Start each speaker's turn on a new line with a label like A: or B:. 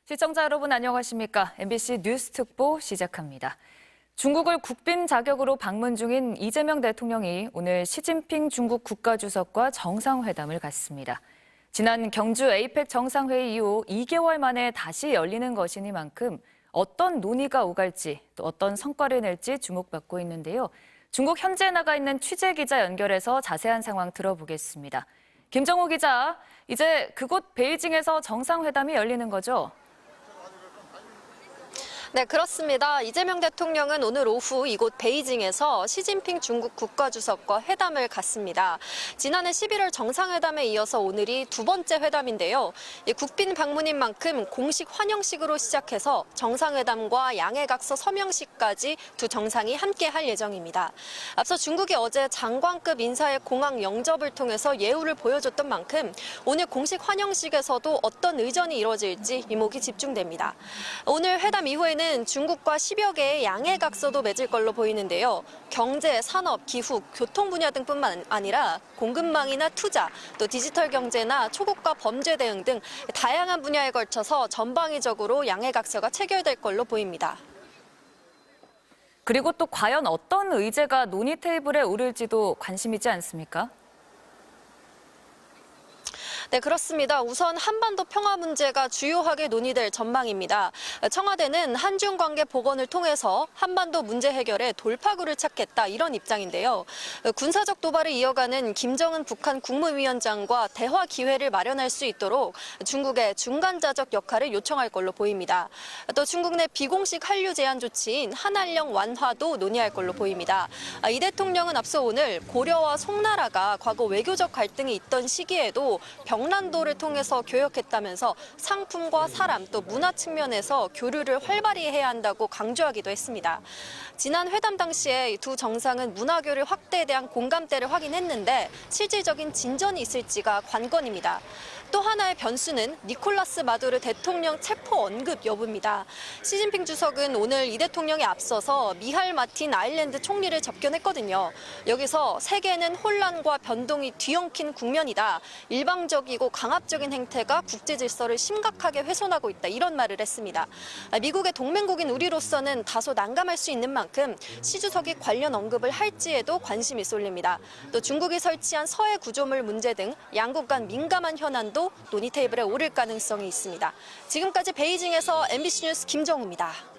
A: 시청자 여러분 안녕하십니까? MBC 뉴스 특보 시작합니다. 중국을 국빈 자격으로 방문 중인 이재명 대통령이 오늘 시진핑 중국 국가주석과 정상회담을 갖습니다. 지난 경주 에이펙 정상회의 이후 2개월 만에 다시 열리는 것이니만큼 어떤 논의가 오갈지 또 어떤 성과를 낼지 주목받고 있는데요. 중국 현지에 나가 있는 취재기자 연결해서 자세한 상황 들어보겠습니다. 김정호 기자, 이제 그곳 베이징에서 정상회담이 열리는 거죠?
B: 네, 그렇습니다. 이재명 대통령은 오늘 오후 이곳 베이징에서 시진핑 중국 국가주석과 회담을 갖습니다. 지난해 11월 정상회담에 이어서 오늘이 두 번째 회담인데요. 국빈 방문인 만큼 공식 환영식으로 시작해서 정상회담과 양해각서 서명식까지 두 정상이 함께 할 예정입니다. 앞서 중국이 어제 장관급 인사의 공항 영접을 통해서 예우를 보여줬던 만큼 오늘 공식 환영식에서도 어떤 의전이 이루어질지 이목이 집중됩니다. 오늘 회담 이후에는 중국과 10여 개의 양해각서도 맺을 걸로 보이는데요. 경제, 산업, 기후, 교통 분야 등뿐만 아니라 공급망이나 투자, 또 디지털 경제나 초국가 범죄 대응 등 다양한 분야에 걸쳐서 전방위적으로 양해각서가 체결될 걸로 보입니다.
A: 그리고 또 과연 어떤 의제가 논의 테이블에 오를지도 관심 있지 않습니까?
B: 네, 그렇습니다. 우선 한반도 평화 문제가 주요하게 논의될 전망입니다. 청와대는 한중 관계 복원을 통해서 한반도 문제 해결에 돌파구를 찾겠다 이런 입장인데요. 군사적 도발을 이어가는 김정은 북한 국무위원장과 대화 기회를 마련할 수 있도록 중국의 중간자적 역할을 요청할 걸로 보입니다. 또 중국 내 비공식 한류 제한 조치인 한한령 완화도 논의할 걸로 보입니다. 이 대통령은 앞서 오늘 고려와 송나라가 과거 외교적 갈등이 있던 시기에도 병란도를 통해서 교역했다면서 상품과 사람 또 문화 측면에서 교류를 활발히 해야 한다고 강조하기도 했습니다. 지난 회담 당시에 두 정상은 문화교류 확대에 대한 공감대를 확인했는데 실질적인 진전이 있을지가 관건입니다. 또 하나의 변수는 니콜라스 마두로 대통령 체포 언급 여부입니다. 시진핑 주석은 오늘 이 대통령에 앞서서 미할 마틴 아일랜드 총리를 접견했거든요. 여기서 세계는 혼란과 변동이 뒤엉킨 국면이다. 일방적이고 강압적인 행태가 국제 질서를 심각하게 훼손하고 있다. 이런 말을 했습니다. 미국의 동맹국인 우리로서는 다소 난감할 수 있는 만큼 시 주석이 관련 언급을 할지에도 관심이 쏠립니다. 또 중국이 설치한 서해 구조물 문제 등 양국 간 민감한 현안도 논의 테이블에 오를 가능성이 있습니다. 지금까지 베이징에서 MBC 뉴스 김정우입니다.